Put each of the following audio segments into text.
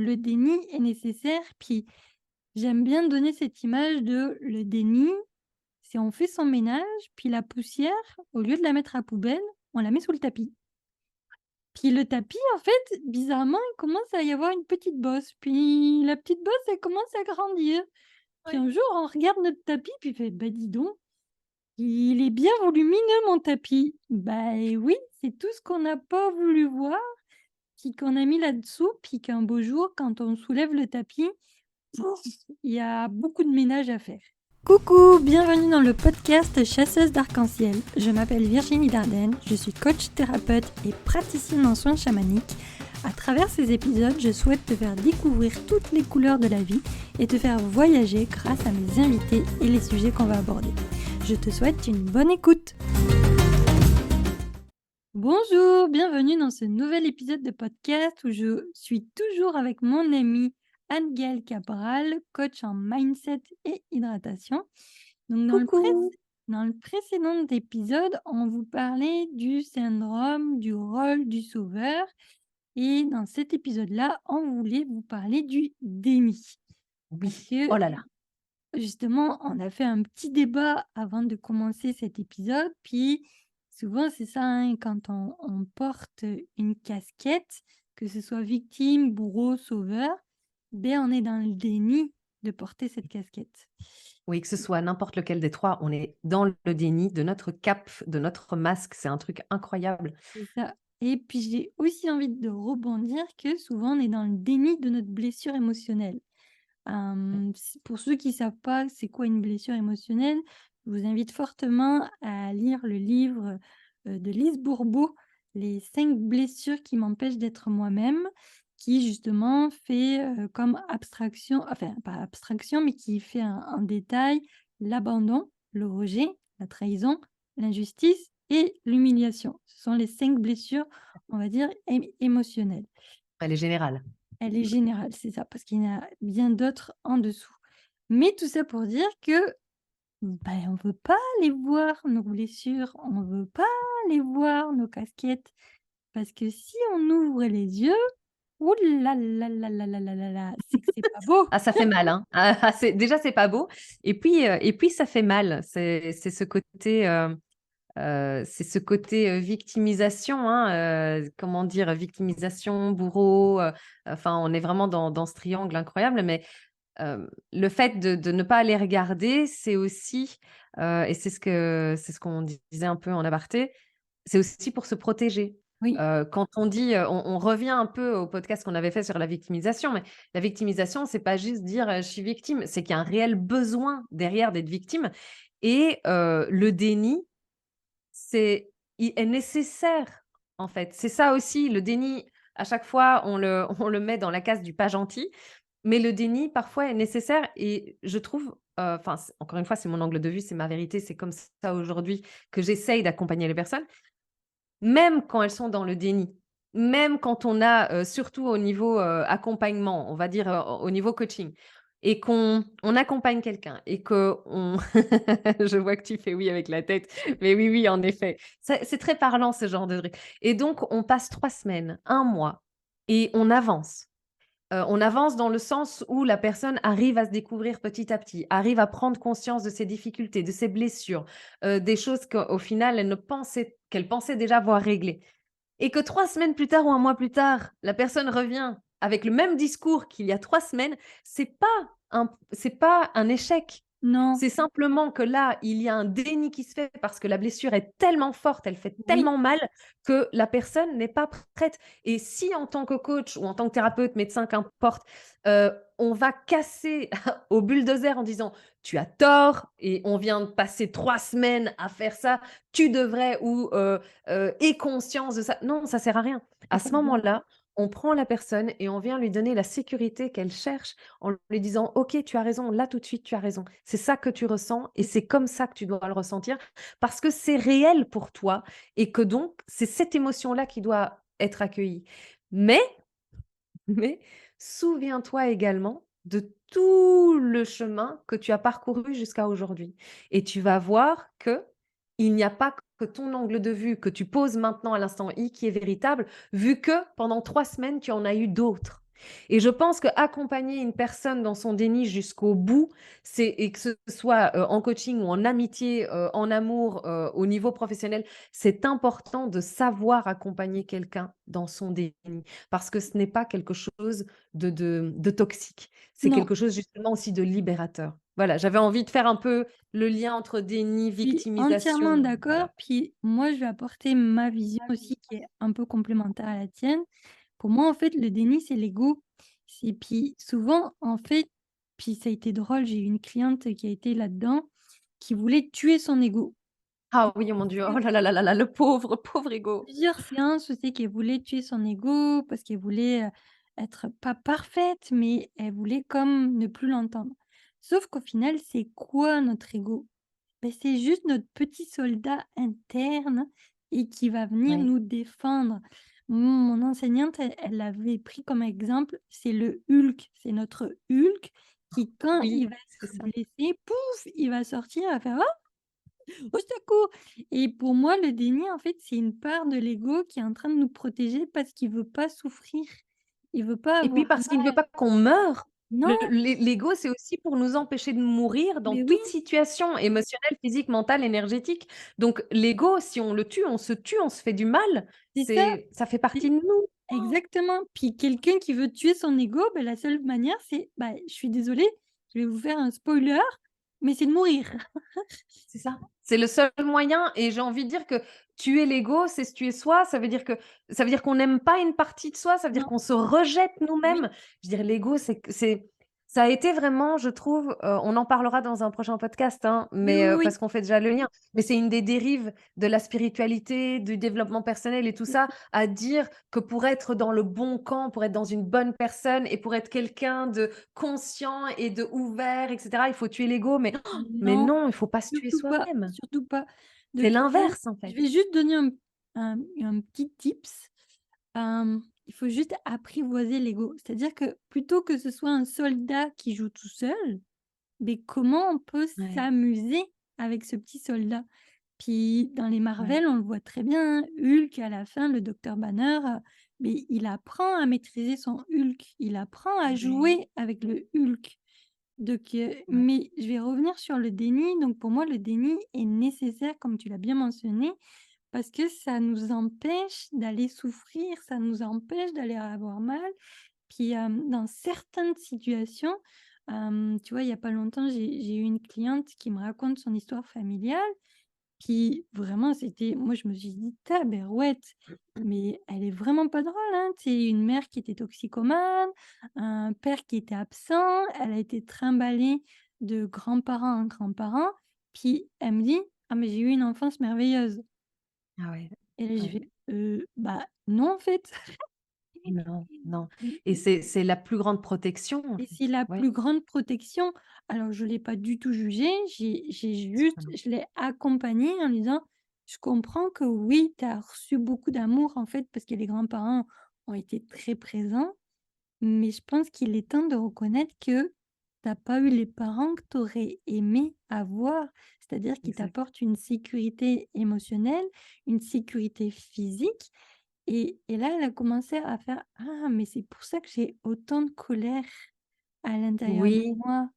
le déni est nécessaire. Puis j'aime bien donner cette image de le déni, c'est on fait son ménage, puis la poussière, au lieu de la mettre à poubelle, on la met sous le tapis. Puis le tapis, en fait, bizarrement, il commence à y avoir une petite bosse. Puis la petite bosse, elle commence à grandir. Puis Oui. un jour, on regarde notre tapis, puis il fait: «Bah, dis donc, il est bien volumineux mon tapis». Bah, et oui, c'est tout ce qu'on n'a pas voulu voir, puis qu'on a mis là-dessous, puis qu'un beau jour, quand on soulève le tapis, pouf, il y a beaucoup de ménage à faire. Coucou, bienvenue dans le podcast Chasseuse d'arc-en-ciel. Je m'appelle Virginie Dardenne, je suis coach thérapeute et praticienne en soins chamaniques. À travers ces épisodes, je souhaite te faire découvrir toutes les couleurs de la vie et te faire voyager grâce à mes invités et les sujets qu'on va aborder. Je te souhaite une bonne écoute. Bonjour, bienvenue dans ce nouvel épisode de podcast où je suis toujours avec mon amie Anne-Gaëlle Cabral, coach en mindset et hydratation. Donc Coucou! dans le précédent épisode, on vous parlait du syndrome du rôle du sauveur et dans cet épisode-là, on voulait vous parler du déni. Parce Oui. que Oh là là. justement, on a fait un petit débat avant de commencer cet épisode, puis souvent c'est ça, hein, quand on porte une casquette, que ce soit victime, bourreau, sauveur, ben on est dans le déni de porter cette casquette. Oui, que ce soit n'importe lequel des 3, on est dans le déni de notre cape, de notre masque. C'est un truc incroyable. C'est ça. Et puis j'ai aussi envie de rebondir que souvent on est dans le déni de notre blessure émotionnelle. Pour ceux qui savent pas c'est quoi une blessure émotionnelle, je vous invite fortement à lire le livre, de Lise Bourbeau, «Les 5 blessures qui m'empêchent d'être moi-même», qui justement fait, comme abstraction, enfin pas abstraction, mais qui fait un détail l'abandon, le rejet, la trahison, l'injustice et l'humiliation. Ce sont les 5 blessures, on va dire, émotionnelles. Elle est générale. Elle est générale, c'est ça, parce qu'il y en a bien d'autres en dessous. Mais tout ça pour dire que, ben, on veut pas les voir nos blessures, on veut pas les voir nos casquettes, parce que si on ouvre les yeux, ouh là là là là là là là là, c'est que c'est pas beau. Ah, ça fait mal, hein. Ah, c'est pas beau et puis ça fait mal. C'est ce côté, victimisation, hein, comment dire? Victimisation, bourreau, enfin, on est vraiment dans ce triangle incroyable, mais le fait de ne pas les regarder, c'est aussi, et c'est ce qu'on disait un peu en aparté, c'est aussi pour se protéger. Oui, Quand on dit, on revient un peu au podcast qu'on avait fait sur la victimisation, mais la victimisation, c'est pas juste dire, «Je suis victime», c'est qu'il y a un réel besoin derrière d'être victime et le déni, c'est il est nécessaire, en fait. C'est ça aussi, le déni, à chaque fois, on le met dans la case du pas gentil, mais le déni, parfois, est nécessaire et je trouve, enfin, c encore une fois, c'est mon angle de vue, c'est ma vérité, c'est comme ça aujourd'hui que j'essaye d'accompagner les personnes. Même quand elles sont dans le déni, même quand on a, surtout au niveau, accompagnement, on va dire, au niveau coaching et qu'on accompagne quelqu'un et qu'on je vois que tu fais oui avec la tête, mais oui, oui, en effet. C'est très parlant ce genre de truc et donc on passe 3 semaines, 1 mois et on avance. On avance dans le sens où la personne arrive à se découvrir petit à petit, arrive à prendre conscience de ses difficultés, de ses blessures, des choses qu'au final qu'elle pensait déjà avoir réglées et que 3 semaines plus tard ou 1 mois plus tard, la personne revient avec le même discours qu'il y a 3 semaines, c'est pas un échec. non, C'est simplement que là, il y a un déni qui se fait parce que la blessure est tellement forte, elle fait oui, tellement mal que la personne n'est pas prête et si en tant que coach ou en tant que thérapeute, médecin, qu'importe, on va casser au bulldozer en disant: «Tu as tort et on vient de passer 3 semaines à faire ça, tu devrais» ou «Aie conscience de ça». Non, ça sert à rien. À c'est pas ce bon. moment-là, on prend la personne et on vient lui donner la sécurité qu'elle cherche en lui disant: «OK, tu as raison, là tout de suite, tu as raison. C'est ça que tu ressens et c'est comme ça que tu dois le ressentir parce que c'est réel pour toi et que donc c'est cette émotion-là qui doit être accueillie». Mais mais souviens-toi également de tout le chemin que tu as parcouru jusqu'à aujourd'hui et tu vas voir que il n'y a pas que ton angle de vue que tu poses maintenant à l'instant I qui est véritable, vu que pendant 3 semaines, tu en as eu d'autres. Et je pense qu'accompagner une personne dans son déni jusqu'au bout, et que ce soit en coaching ou en amitié, en amour, au niveau professionnel, c'est important de savoir accompagner quelqu'un dans son déni. Parce que ce n'est pas quelque chose de toxique. C'est Non, quelque chose justement aussi de libérateur. Voilà, j'avais envie de faire un peu le lien entre déni, je suis entièrement victimisation. d'accord. Puis moi, je vais apporter ma vision aussi qui est un peu complémentaire à la tienne. Pour moi, en fait, le déni, c'est l'ego. Et puis souvent, en fait, puis ça a été drôle, j'ai eu une cliente qui a été là-dedans, qui voulait tuer son ego. Ah oui, mon Dieu, oh là là là là là, le pauvre, pauvre ego. Plusieurs séances, je sais qu'elle voulait tuer son ego parce qu'elle voulait, être pas parfaite, mais elle voulait comme ne plus l'entendre. Sauf qu'au final, c'est quoi notre ego? Beh, c'est juste notre petit soldat interne et qui va venir Oui, nous défendre. Mon enseignante, elle l'avait pris comme exemple, c'est le Hulk, c'est notre Hulk qui quand il oui, va c'est être ça. blessé, pouf, il va sortir, il va faire: au secours! Et pour moi, le déni, en fait, c'est une part de l'ego qui est en train de nous protéger parce qu'il veut pas souffrir. Il veut pas Et puis avoir parce qu'il ne veut pas qu'on meure. non, L'ego, c'est aussi pour nous empêcher de mourir dans mais oui, toute situation émotionnelle, physique, mentale, énergétique. Donc l'ego, si on le tue, on se tue, on se fait du mal. c'est ça, Ça fait c'est partie de nous. exactement. Puis quelqu'un qui veut tuer son ego, bah, la seule manière, c'est, bah, je suis désolée, je vais vous faire un spoiler, mais c'est de mourir. C'est ça. C'est le seul moyen et j'ai envie de dire que tuer l'ego, c'est se tuer soi. Ça veut dire qu'on n'aime pas une partie de soi, ça veut dire Non, qu'on se rejette oui, nous-mêmes. Je veux dire l'ego, ça a été vraiment, je trouve, on en parlera dans un prochain podcast, hein, oui, mais oui, oui. parce qu'on fait déjà le lien, mais c'est une des dérives de la spiritualité, du développement personnel et tout ça, à dire que pour être dans le bon camp, pour être dans une bonne personne et pour être quelqu'un de conscient et de ouvert et cetera, il faut tuer l'ego, mais Non, non, il faut pas se tuer surtout pas, soi-même. surtout pas. De C'est toute façon, l'inverse, en je fait. vais juste donner un petit tips. Il faut juste apprivoiser l'ego. C'est-à-dire que plutôt que ce soit un soldat qui joue tout seul, mais comment on peut Ouais, s'amuser avec ce petit soldat? Puis dans les ouais, Marvel, on le voit très bien, hein, Hulk à la fin, le docteur Banner, mais il apprend à maîtriser son Hulk, il apprend à ouais, jouer avec le Hulk. Donc, ouais. mais je vais revenir sur le déni. Donc pour moi, le déni est nécessaire, comme tu l'as bien mentionné, parce que ça nous empêche d'aller souffrir, ça nous empêche d'aller avoir mal. Puis, dans certaines situations, tu vois, il y a pas longtemps, j'ai eu une cliente qui me raconte son histoire familiale, puis vraiment c'était moi je me suis dit: «Tabarouette, mais elle est vraiment pas drôle, hein». C'est une mère qui était toxicomane, un père qui était absent, elle a été trimballée de grands-parents en grands-parents, puis elle me dit: «Ah mais j'ai eu une enfance merveilleuse». Ah ouais, Et là j'ai ouais. fait: bah non en fait». Non, non et c'est la plus grande protection, en Et c'est fait. la Ouais, plus grande protection. Alors je l'ai pas du tout jugée, j'ai juste exactement. je l'ai accompagnée en lui disant: «Je comprends que oui, tu as reçu beaucoup d'amour en fait parce que les grands-parents ont été très présents, mais je pense qu'il est temps de reconnaître que tu as pas eu les parents que tu aurais aimé avoir. C'est-à-dire qui Exact. t'apportent une sécurité émotionnelle, une sécurité physique». Et là, elle a commencé à faire: «Ah mais c'est pour ça que j'ai autant de colère». À l'intérieur de Oui, moi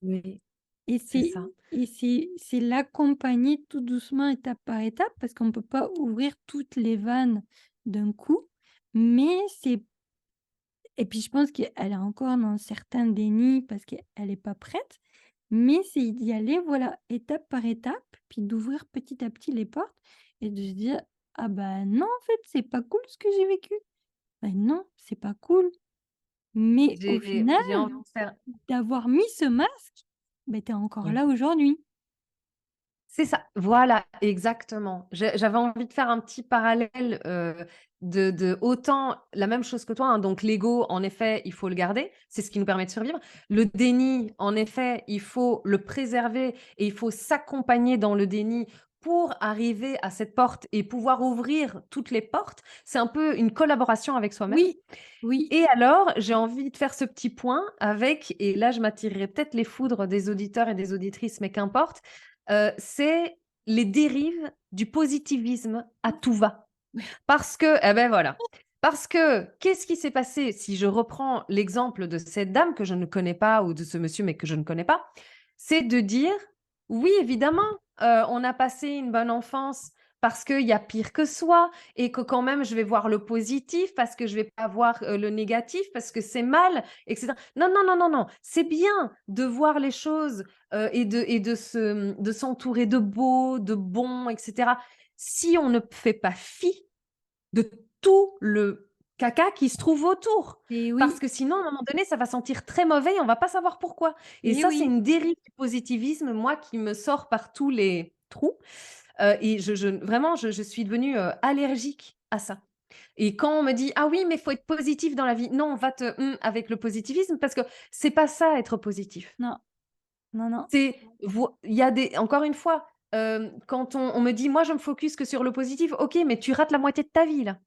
oui, et c'est c'est ça. c'est l'accompagner tout doucement, étape par étape, parce qu'on ne peut pas ouvrir toutes les vannes d'un coup, mais c'est et puis je pense qu'elle est encore dans certains dénis parce qu'elle est pas prête, mais c'est d'y aller, voilà, étape par étape, puis d'ouvrir petit à petit les portes et de se dire: «Ah bah non, en fait, c'est pas cool ce que j'ai vécu. Bah non, c'est pas cool». Mais au final J'ai envie de faire d'avoir mis ce masque, beh, tu es encore oui. là aujourd'hui. C'est ça, voilà, exactement. J'avais envie de faire un petit parallèle, de autant la même chose que toi, hein, donc l'ego, en effet, il faut le garder, c'est ce qui nous permet de survivre. Le déni, en effet, il faut le préserver et il faut s'accompagner dans le déni pour arriver à cette porte et pouvoir ouvrir toutes les portes. C'est un peu une collaboration avec soi-même Oui, oui, et alors, j'ai envie de faire ce petit point avec et là, je m'attirerai peut-être les foudres des auditeurs et des auditrices, mais qu'importe, c'est les dérives du positivisme à tout va. ouais, Parce que eh ben, voilà, Parce que qu'est-ce qui s'est passé? Si je reprends l'exemple de cette dame que je ne connais pas ou de ce monsieur, mais que je ne connais pas, c'est de dire: «Oui, évidemment, on a passé une bonne enfance parce qu'il y a pire que soi et que quand même je vais voir le positif parce que je vais pas voir, le négatif parce que c'est mal et cetera». Non, non, non, non, non, c'est bien de voir les choses, de s'entourer de beau, de bon et cetera. Si on ne fait pas fi de tout le caca qui se trouve autour. Et Parce oui, que sinon, à un moment donné, ça va sentir très mauvais et on va pas savoir pourquoi. Et et ça, c'est oui. une dérive du positivisme, moi, qui me sort par tous les trous. Et je vraiment, je suis devenue, allergique à ça. Et quand on me dit: «Ah oui, mais il faut être positif dans la vie». Non, va te avec le positivisme parce que c'est pas ça être positif. Non, non, non. C'est voi il y a des encore une fois, quand on me dit: «Moi, je me focus que sur le positif». OK, mais tu rates la moitié de ta vie, là.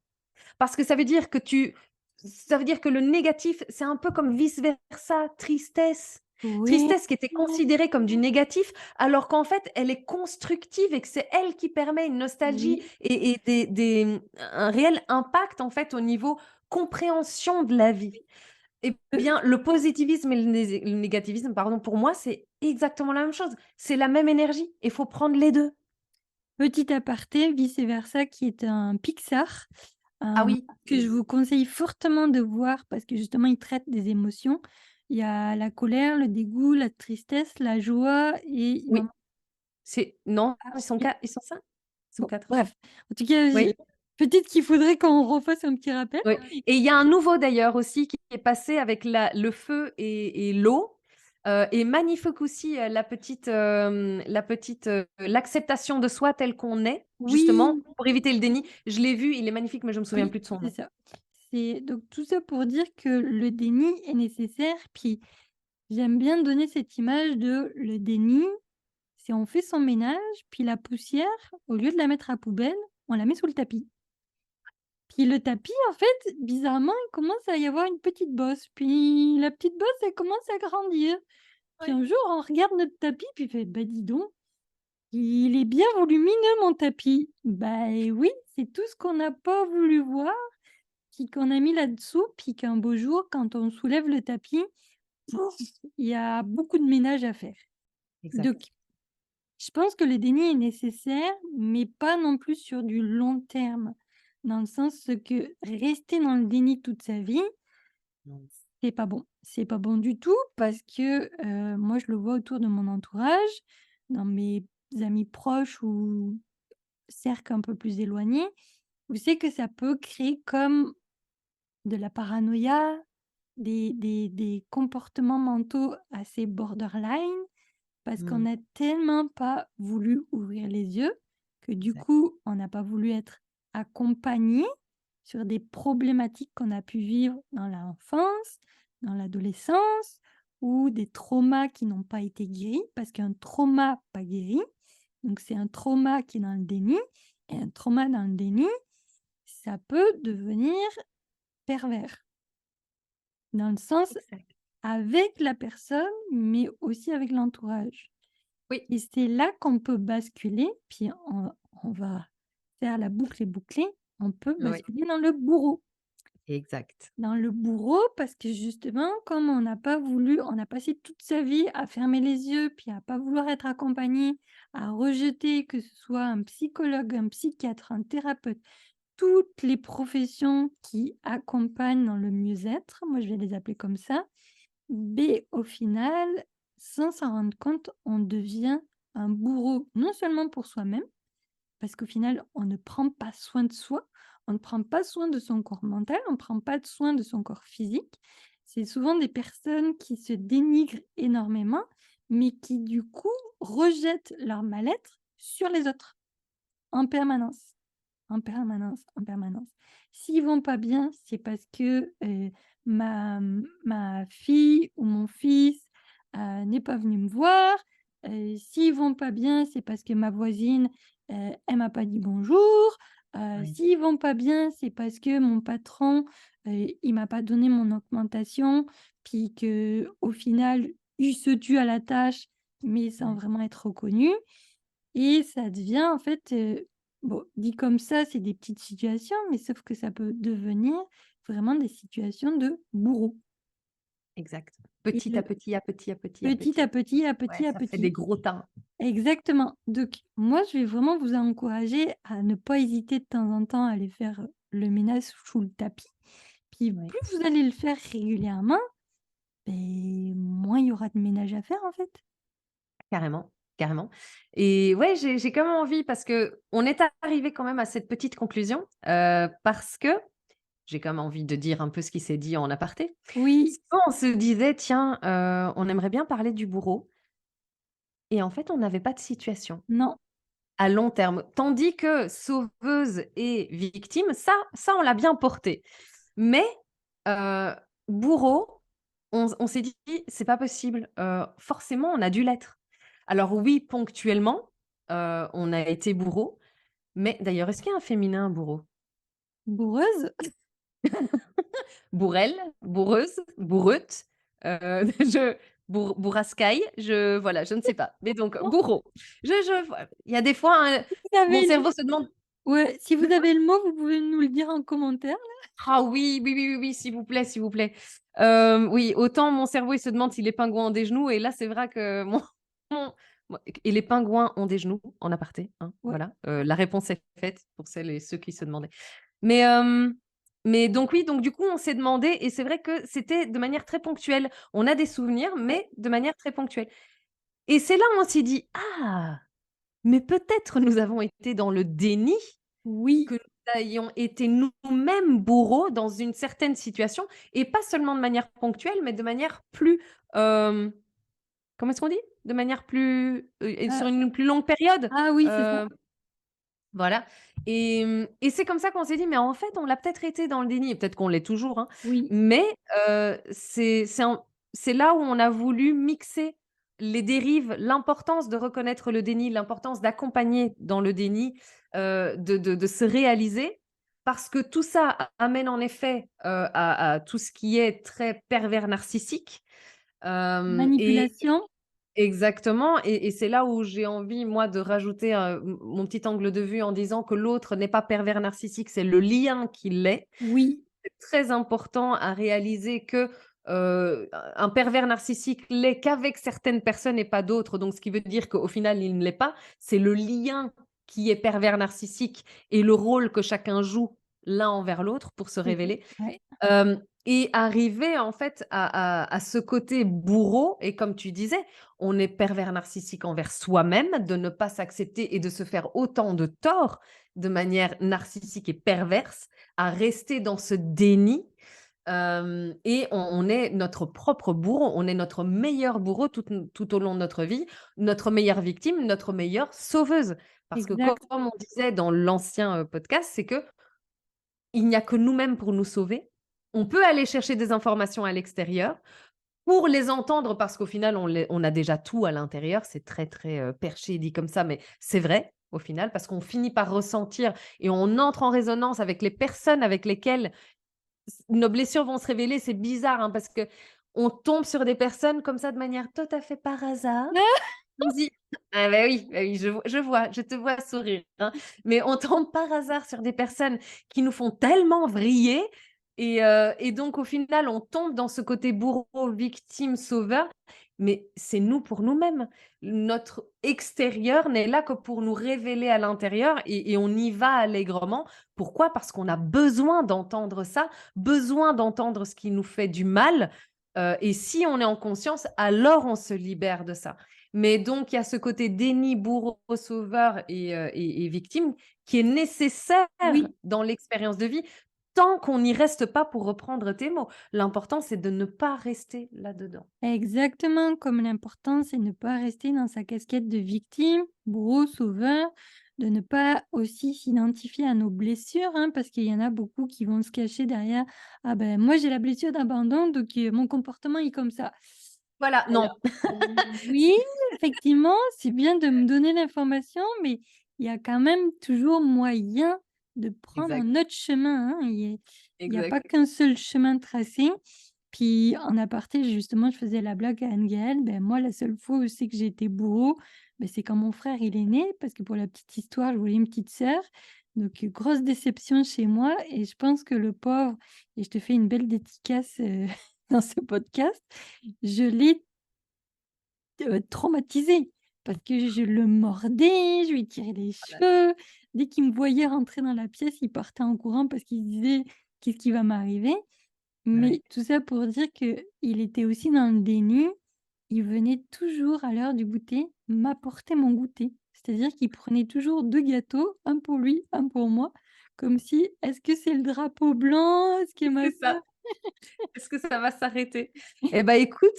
Parce que ça veut dire que le négatif, c'est un peu comme vice versa, tristesse. Oui, Tristesse qui était considérée comme du négatif, alors qu'en fait, elle est constructive et que c'est elle qui permet une nostalgie oui. et un réel impact, en fait, au niveau compréhension de la vie. Eh bien, le positivisme et le négativisme, pardon, pour moi, c'est exactement la même chose. C'est la même énergie et il faut prendre les 2. Petit aparté, Vice Versa, qui est un Pixar, Ah hem, oui, que je vous conseille fortement de voir parce que justement il traite des émotions. Il y a la colère, le dégoût, la tristesse, la joie et il m'en oui, c'est non, ah, ils sont 5? Ils sont bon, 4. bref. En tout cas, Oui, peut-être qu'il faudrait qu'on refasse un petit rappel. oui et il y a un nouveau d'ailleurs aussi qui est passé avec le feu et l'eau, et magnifique aussi, l'acceptation de soi tel qu'on est, justement, Oui, pour éviter le déni. Je l'ai vu, il est magnifique, mais je me souviens oui, plus de son c'est nom. ça. C'est donc tout ça pour dire que le déni est nécessaire, puis j'aime bien donner cette image de le déni, c'est on fait son ménage, puis la poussière, au lieu de la mettre à poubelle, on la met sous le tapis. Puis le tapis, en fait, bizarrement, il commence à y avoir une petite bosse. Puis la petite bosse, elle commence à grandir. Puis Ouais. un jour, on regarde notre tapis, puis il fait: «Bah, dis donc, il est bien volumineux mon tapis». Bah, oui, c'est tout ce qu'on n'a pas voulu voir, puis qu'on a mis là-dessous, puis qu'un beau jour, quand on soulève le tapis, pouf, il y a beaucoup de ménage à faire. Donc Exact. je pense que le déni est nécessaire, mais pas non plus sur du long terme. Dans le sens que rester dans le déni toute sa vie, Non. c'est pas bon. C'est pas bon du tout parce que, moi je le vois autour de mon entourage, dans mes amis proches ou cercles un peu plus éloignés, où c'est que ça peut créer comme de la paranoïa, des comportements mentaux assez borderline. Parce qu'on Mmh. n'a tellement pas voulu ouvrir les yeux, que du Exact. coup, on n'a pas voulu être accompagné sur des problématiques qu'on a pu vivre dans l'enfance, dans l'adolescence ou des traumas qui n'ont pas été guéris, parce qu'un trauma pas guéri, donc c'est un trauma qui est dans le déni et un trauma dans le déni, ça peut devenir pervers. Dans le sens Exact. avec la personne, mais aussi avec l'entourage. Oui. Et c'est là qu'on peut basculer, puis on va faire la boucle est bouclée, on peut Oui. basculer dans le bourreau. Exact. Dans le bourreau parce que justement, comme on n'a pas voulu on a passé toute sa vie à fermer les yeux, puis à pas vouloir être accompagné, à rejeter que ce soit un psychologue, un psychiatre, un thérapeute, toutes les professions qui accompagnent dans le mieux-être, moi je vais les appeler comme ça. Mais au final, sans s'en rendre compte, on devient un bourreau, non seulement pour soi-même, parce qu'au final, on ne prend pas soin de soi, on ne prend pas soin de son corps mental, on ne prend pas de soin de son corps physique. C'est souvent des personnes qui se dénigrent énormément, mais qui du coup rejettent leur mal-être sur les autres, en permanence, en permanence, en permanence. S'ils vont pas bien, c'est parce que, ma fille ou mon fils, n'est pas venu me voir. S'ils vont pas bien, c'est parce que ma voisine, elle m'a pas dit bonjour. Oui. S'ils vont pas bien, c'est parce que mon patron, il m'a pas donné mon augmentation, puis que au final, il se tue à la tâche, mais sans Ouais. vraiment être reconnu et ça devient en fait, bon, dit comme ça, c'est des petites situations, mais sauf que ça peut devenir vraiment des situations de bourreau Exact. et Petit à le petit, à petit, à petit, à petit à petit. petit, à Ouais, petit à ça fait des petit. gros tas. Exactement. Donc moi, je vais vraiment vous encourager à ne pas hésiter de temps en temps à aller faire, le ménage sous le tapis. Puis Oui. plus vous allez le faire régulièrement, beh, moins il y aura de ménage à faire, en fait. Carrément, carrément. Et ouais, j'ai quand même envie parce que on est arrivé quand même à cette petite conclusion, parce que j'ai quand même envie de dire un peu ce qui s'est dit en aparté. Oui, Souvent, on se disait: «Tiens, on aimerait bien parler du bourreau» et en fait, on n'avait pas de situation non, à long terme. Tandis que sauveuse et victime, ça on l'a bien porté. Mais, heu, bourreau, on s'est dit: «C'est pas possible, forcément on a dû l'être». Alors oui, ponctuellement, on a été bourreau, mais d'ailleurs, est-ce qu'il y a un féminin bourreau? boureuse, Bourrelle, bourreuse, bourreute, je bourrascaille, je voilà, je ne sais pas. Mais donc non, bourreau. Je voi il y a des fois, hein, vous mon avez le cerveau se demande ouais, si de vous avez le mot, vous pouvez nous le dire en commentaire. ah oui, oui, oui, oui, oui, s'il vous plaît, s'il vous plaît. Oui, autant mon cerveau, il se demande si les pingouins ont des genoux et là, c'est vrai que mon mon et les pingouins ont des genoux? En aparté, hein, Ouais, voilà, la réponse est faite pour celles et ceux qui se demandaient. Mais, mais donc oui, donc du coup, on s'est demandé et c'est vrai que c'était de manière très ponctuelle. On a des souvenirs, ouais, mais de manière très ponctuelle et c'est là où on s'est dit: «Ah, mais peut-être nous avons été dans le déni oui, que nous ayons été nous-mêmes bourreaux dans une certaine situation et pas seulement de manière ponctuelle, mais de manière plus, hem, comment est-ce qu'on dit? De manière plus, et heu, sur une plus longue période, ah oui, c'est ça. heu, voilà et c'est comme ça qu'on s'est dit: «Mais en fait, on l'a peut-être été dans le déni» et peut-être qu'on l'est toujours, hein, Oui, mais c'est là où on a voulu mixer les dérives, l'importance de reconnaître le déni, l'importance d'accompagner dans le déni, de se réaliser parce que tout ça amène en effet, à tout ce qui est très pervers narcissique, et manipulation, exactement et c'est là où j'ai envie, moi, de rajouter, mon petit angle de vue en disant que l'autre n'est pas pervers narcissique, c'est le lien qui l'est. oui, C'est très important à réaliser que, un pervers narcissique l'est qu'avec certaines personnes et pas d'autres, donc ce qui veut dire qu'au final, il ne l'est pas. C'est le lien qui est pervers narcissique et le rôle que chacun joue l'un envers l'autre pour se c'est ça, révéler. ouais, Et arriver en fait à ce côté bourreau et comme tu disais, on est pervers narcissique envers soi-même, de ne pas s'accepter et de se faire autant de tort de manière narcissique et perverse, à rester dans ce déni, et on est notre propre bourreau, on est notre meilleur bourreau tout au long de notre vie, notre meilleure victime, notre meilleure sauveuse. Parce que comme exact, on disait dans l'ancien, podcast, c'est que il n'y a que nous-mêmes pour nous sauver. On peut aller chercher des informations à l'extérieur pour les entendre parce qu'au final, on a déjà tout à l'intérieur. C'est très, très, perché dit comme ça, mais c'est vrai au final parce qu'on finit par ressentir et on entre en résonance avec les personnes avec lesquelles nos blessures vont se révéler. C'est bizarre, hein, parce qu'on tombe sur des personnes comme ça de manière tout à fait par hasard. On se dit: «Ah bah oui, je vois, je te vois sourire, hein». Mais on tombe par hasard sur des personnes qui nous font tellement vriller et donc au final, on tombe dans ce côté bourreau, victime, sauveur, mais c'est nous pour nous-mêmes. Notre extérieur n'est là que pour nous révéler à l'intérieur et on y va allègrement. Pourquoi? Parce qu'on a besoin d'entendre ça, besoin d'entendre ce qui nous fait du mal, et si on est en conscience, alors on se libère de ça. Mais donc, il y a ce côté déni, bourreau, sauveur et victime qui est nécessaire oui. dans l'expérience de vie, tant qu'on n'y reste pas pour reprendre tes mots. L'important, c'est de ne pas rester là-dedans. Exactement, comme l'important, c'est ne pas rester dans sa casquette de victime, bourreau, sauveur, de ne pas aussi s'identifier à nos blessures, hein, parce qu'il y en a beaucoup qui vont se cacher derrière: «Ah ben, moi j'ai la blessure d'abandon, donc mon comportement est comme ça». Voilà, non. Alors, oui, effectivement, c'est bien de me donner l'information, mais il y a quand même toujours moyen de prendre Exact, un autre chemin, hein. Il y a pas exact. qu'un seul chemin tracé. Puis en aparté, justement, je faisais la blague à Anne-Gaëlle, ben moi, la seule fois où c'est que j'ai été bourreau, ben c'est quand mon frère, il est né, parce que pour la petite histoire, je voulais une petite sœur. Donc grosse déception chez moi et je pense que le pauvre et je te fais une belle dédicace, dans ce podcast, je l'ai traumatisé parce que je le mordais, je lui tirais les cheveux. Dès qu'il me voyait rentrer dans la pièce, il partait en courant parce qu'il se disait: «Qu'est-ce qui va m'arriver?» Ouais. Mais tout ça pour dire qu'il était aussi dans le déni. Il venait toujours à l'heure du goûter m'apporter mon goûter. C'est-à-dire qu'il prenait toujours 2 gâteaux, un pour lui, un pour moi, comme si: «Est-ce que c'est le drapeau blanc? Est-ce que ma C'est sœur?» ça. Est-ce que ça va s'arrêter? Eh ben, écoute,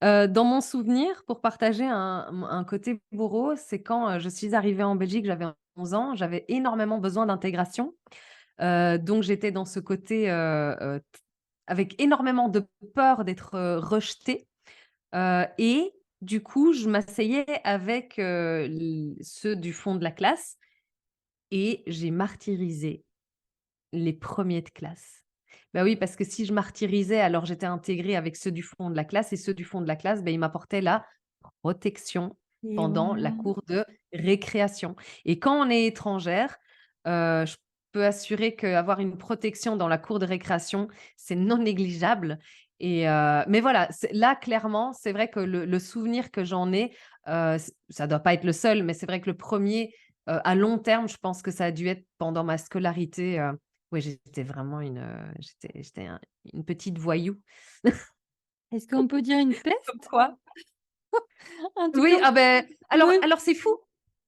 dans mon souvenir, pour partager un côté bourreau, c'est quand, je suis arrivée en Belgique, j'avais 11 ans, j'avais énormément besoin d'intégration. Donc j'étais dans ce côté, t avec énormément de peur d'être, rejetée, et du coup, je m'asseyais avec, ceux du fond de la classe et j'ai martyrisé les premiers de classe. Bah, oui, parce que si je martyrisais, alors j'étais intégrée avec ceux du fond de la classe et ceux du fond de la classe, ils m'apportaient la protection Et pendant voilà. la cour de récréation et quand on est étrangère, je peux assurer qu'avoir une protection dans la cour de récréation, c'est non négligeable et mais voilà, c'est là, clairement, c'est vrai que le souvenir que j'en ai, ça doit pas être le seul, mais c'est vrai que le premier à long terme, je pense que ça a dû être pendant ma scolarité, oui, j'étais vraiment une petite voyou. Est-ce qu'on peut dire une Comme peste? quoi. En tout cas, Oui, ah ben, alors ouais. alors c'est fou.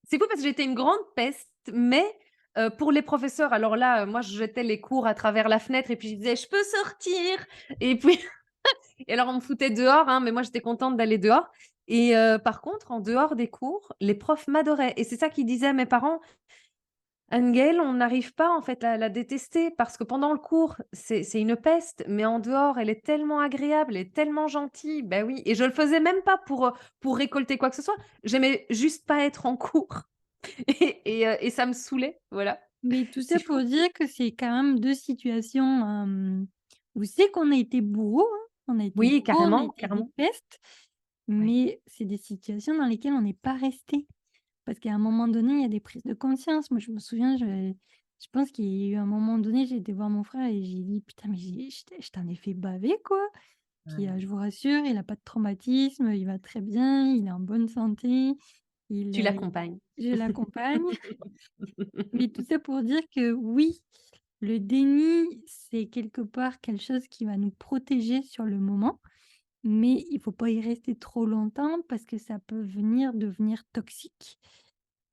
C'est fou parce que j'étais une grande peste, mais pour les professeurs, alors là, moi je jetais les cours à travers la fenêtre et puis je disais: «Je peux sortir?» et puis et alors on me foutait dehors, hein, mais moi j'étais contente d'aller dehors et par contre en dehors des cours, les profs m'adoraient et c'est ça qu'ils disaient à mes parents: Anne-Gaëlle, on n'arrive pas en fait à la détester parce que pendant le cours, c'est une peste, mais en dehors, elle est tellement agréable, elle est tellement gentille. Ben oui, et je le faisais même pas pour récolter quoi que ce soit. J'aimais juste pas être en cours et ça me saoulait, voilà. Mais tout C'est ça pour fou. dire que c'est quand même 2 situations, où c'est qu'on a été bourreau, hein. Oui, On a carrément, été des carrément. pestes, Ouais. mais c'est des situations dans lesquelles on n'est pas resté. Parce qu'à un moment donné, il y a des prises de conscience. Moi, je me souviens, je pense qu'il y a eu un moment donné, j'ai été voir mon frère et j'ai dit: «Putain, mais je t'en ai fait baver, quoi». Puis, Ouais. je vous rassure, il a pas de traumatisme, il va très bien, il est en bonne santé, il, Tu l'accompagnes. je l'accompagne. Mais tout ça pour dire que oui, le déni, c'est quelque part quelque chose qui va nous protéger sur le moment, mais il faut pas y rester trop longtemps parce que ça peut devenir toxique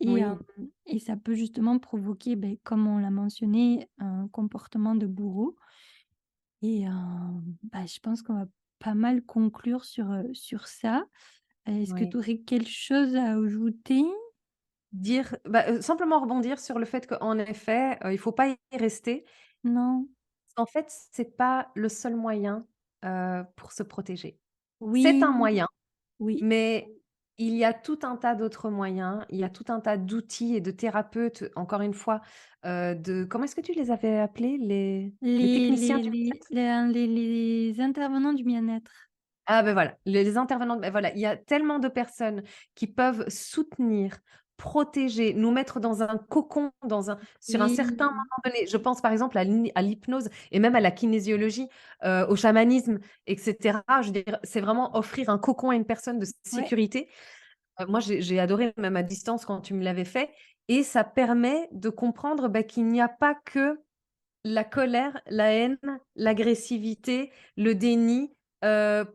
et Oui, et ça peut justement provoquer, beh, comme on l'a mentionné, un comportement de bourreau et bah, je pense qu'on va pas mal conclure sur ça. Est-ce que oui. tu aurais quelque chose à ajouter? Dire bah, simplement rebondir sur le fait qu'en effet, il faut pas y rester. Non? En fait, c'est pas le seul moyen, pour se protéger. C'est un Oui, moyen, oui. mais il y a tout un tas d'autres moyens. Il y a tout un tas d'outils et de thérapeutes, encore une fois, de comment est-ce que tu les avais appelés? Les techniciens du bien-être? Les intervenants du bien-être. Ah ben voilà, les intervenants, ben voilà, il y a tellement de personnes qui peuvent soutenir, protéger, nous mettre dans un cocon, sur un certain moment Oui, donné. Je pense par exemple à l'hypnose et même à la kinésiologie, au chamanisme et cetera. Je veux dire, c'est vraiment offrir un cocon à une personne de ouais. sécurité. Moi j'ai adoré même à distance quand tu me l'avais fait et ça permet de comprendre, bah, qu'il n'y a pas que la colère, la haine, l'agressivité, le déni,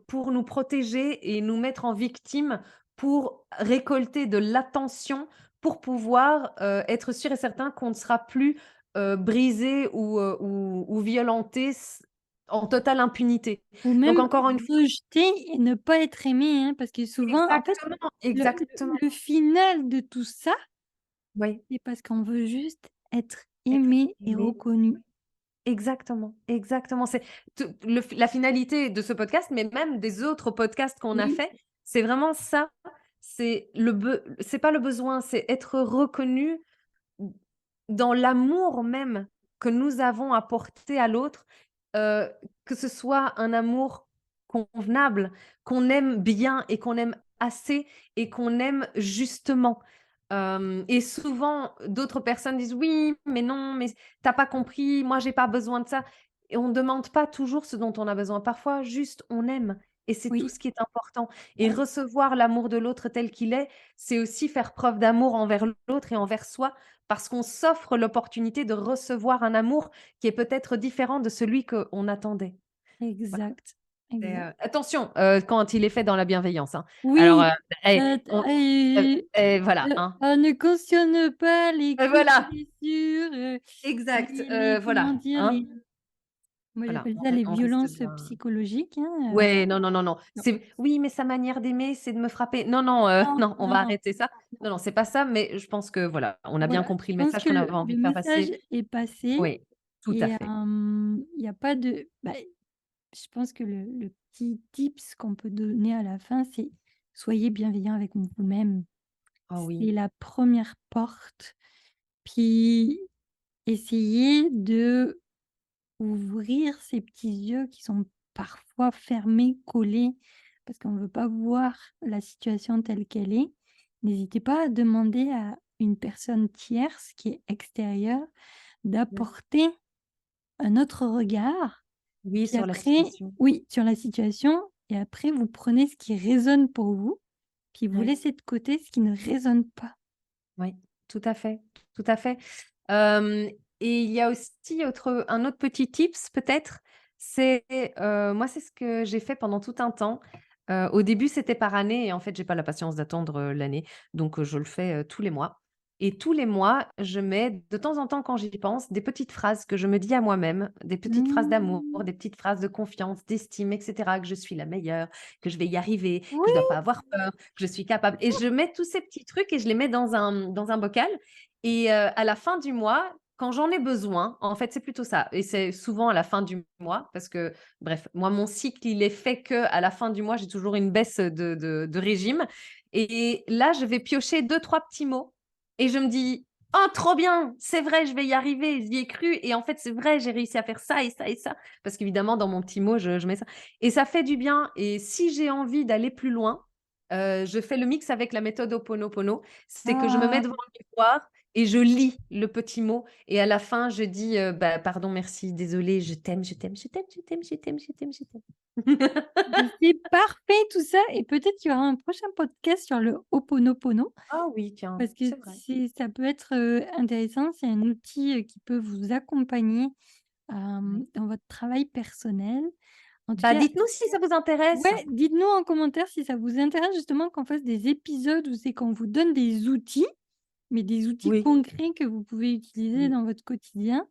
pour nous protéger et nous mettre en victime, pour récolter de l'attention, pour pouvoir, être sûr et certain qu'on ne sera plus, brisé ou violenté en totale impunité. Ou Donc même encore une fois rejeter et ne pas être aimé, hein, parce que souvent, en fait, exactement, exactement. le final de tout ça, Oui, c'est parce qu'on veut juste être être aimé et aimé. reconnu. Exactement, exactement. C'est la finalité de ce podcast, mais même des autres podcasts qu'on a Oui, fait, c'est vraiment ça. C'est pas le besoin, c'est être reconnu dans l'amour même que nous avons apporté à l'autre, que ce soit un amour convenable, qu'on aime bien et qu'on aime assez et qu'on aime justement. Et souvent, d'autres personnes disent: «Oui, mais non, mais t'as pas compris, moi j'ai pas besoin de ça» et on ne demande pas toujours ce dont on a besoin. Parfois, juste, on aime et c'est tout Oui, ce qui est important et recevoir l'amour de l'autre tel qu'il est, c'est aussi faire preuve d'amour envers l'autre et envers soi parce qu'on s'offre l'opportunité de recevoir un amour qui est peut-être différent de celui qu'on attendait. Voilà. exact, exact. Attention, quand il est fait dans la bienveillance, hein. Alors, Oui, eh, heu, on voilà, hein. on ne cautionne pas les coups de Voilà, blessure, exact, les comment voilà, dire? hein. Moi Voilà, j'appelle ça les on reste violences bien. psychologiques, hein, Ouais, non, non, non, non. non. C'est oui, mais sa manière d'aimer, c'est de me frapper. Non, non, Non, non, on va non, arrêter ça. Non, non, c'est pas ça, mais je pense que voilà, on a bien voilà, compris je le pense message que qu'on le avait envie le de faire message passer. est passé Oui, tout à et fait. il y a pas de je pense que le petit tips qu'on peut donner à la fin, c'est soyez bienveillant avec vous-même. Oh C'est oui, la première porte, puis essayez de ouvrir ces petits yeux qui sont parfois fermés, collés, parce qu'on ne veut pas voir la situation telle qu'elle est. N'hésitez pas à demander à une personne tierce qui est extérieure oui. d'apporter un autre regard. Oui, Puis sur la après, situation. oui, sur la situation, et après vous prenez ce qui résonne pour vous, puis vous Oui, laissez de côté ce qui ne résonne pas. oui, tout à fait, tout à fait. Hem et il y a aussi un autre petit tips peut-être, c'est, moi c'est ce que j'ai fait pendant tout un temps. Au début, c'était par année et en fait, j'ai pas la patience d'attendre, l'année, donc je le fais, tous les mois et tous les mois, je mets de temps en temps quand j'y pense, des petites phrases que je me dis à moi-même, des petites phrases d'amour, Mmh. des petites phrases de confiance, d'estime et cetera, que je suis la meilleure, que je vais y arriver, que je dois Oui! pas avoir peur, que je suis capable et je mets tous ces petits trucs et je les mets dans un bocal et à la fin du mois, quand j'en ai besoin, en fait, c'est plutôt ça et c'est souvent à la fin du mois parce que, bref, moi, mon cycle, il est fait que à la fin du mois, j'ai toujours une baisse de régime et là, je vais piocher deux trois petits mots et je me dis: «Oh trop bien, c'est vrai, je vais y arriver, j'y ai cru et en fait, c'est vrai, j'ai réussi à faire ça et ça et ça». Parce qu'évidemment, dans mon petit mot, je mets ça et ça fait du bien et si j'ai envie d'aller plus loin, je fais le mix avec la méthode Ho'oponopono. C'est que je me mets Ah! devant le miroir et je lis le petit mot et à la fin, je dis, bah, pardon, merci, désolée, je t'aime, je t'aime, je t'aime, je t'aime, je t'aime, je t'aime, je t'aime. Mais c'est parfait tout ça et peut-être qu'il y aura un prochain podcast sur le Ho'oponopono Ah oui, tiens, parce que c'est vrai. ça peut être, intéressant. C'est un outil, qui peut vous accompagner, Ouais. dans votre travail personnel. En tout Bah, cas, dites-nous si ça vous intéresse. ouais, dites-nous en commentaire si ça vous intéresse justement qu'on fasse des épisodes où c'est qu'on vous donne des outils, mais des outils Oui, concrets que vous pouvez utiliser oui. dans votre quotidien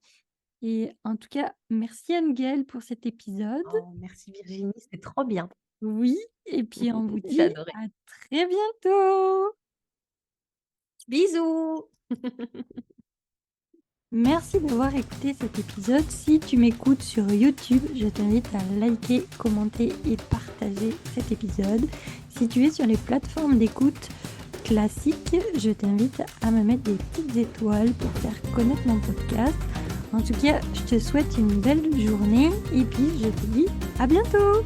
et en tout cas, merci Anne-Gaëlle pour cet épisode. Oh, merci Virginie, c'était trop bien. Oui et puis on vous J'ai dit adoré. à très bientôt. Bisous. Merci d'avoir écouté cet épisode. Si tu m'écoutes sur YouTube, je t'invite à liker, commenter et partager cet épisode. Si tu es sur les plateformes d'écoute classiques, je t'invite à me mettre des petites étoiles pour faire connaître mon podcast. En tout cas, je te souhaite une belle journée et puis je te dis à bientôt.